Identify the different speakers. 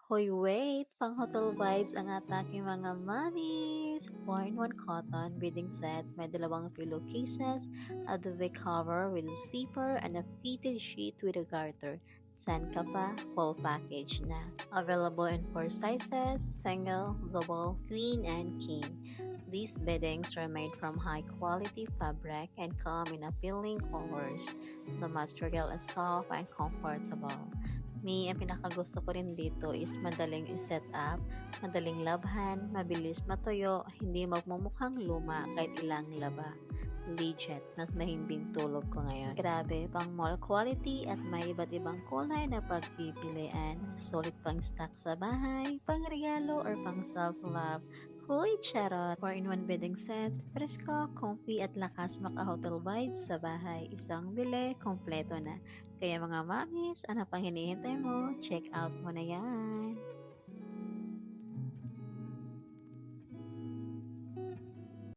Speaker 1: Hoy wait! Pang-hotel vibes ang atake mga mommies! 4-in-1 cotton bedding set, may dalawang pillowcases, a duvet cover with a zipper, and a fitted sheet with a garter. Saan ka pa? Full package na. Available in 4 sizes, single, double, queen, and king. These beddings are made from high-quality fabric and come in appealing colors. The material is soft and comfortable. Ang pinakagusto ko rin dito is madaling i-set up, madaling labhan, mabilis matuyo, hindi magmumukhang luma kahit ilang laba. Legit, mas mahimbing tulog ko ngayon. Grabe, pang mall quality at may iba't ibang kulay na pagpipilian. Solid pang stock sa bahay, pang regalo or pang self-love. Huy, charot! 4-in-1 bedding set, presko, comfy at lakas maka-hotel vibes sa bahay. Isang bili, kompleto na. Kaya mga mamis, ano pang hinihintay mo? Check out mo na yan!